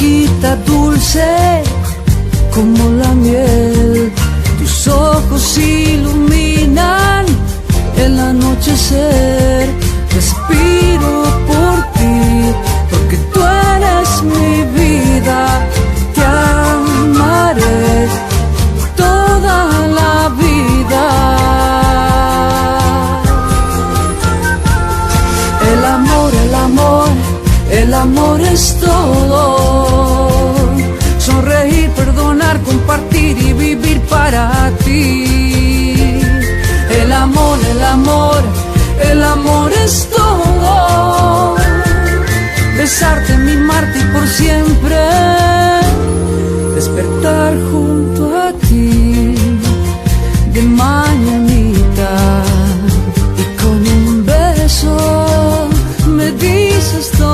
boquita dulce como la miel. Tus ojos iluminan el anochecer. Respiro por ti, porque tú eres mi vida. Te amaré toda la vida. El amor, el amor, el amor es todo. Sonreír, perdonar, compartir y vivir para ti. El amor, el amor, el amor es todo. Besarte, mimarte y por siempre despertar junto a ti de mañanita y con un beso me dices todo.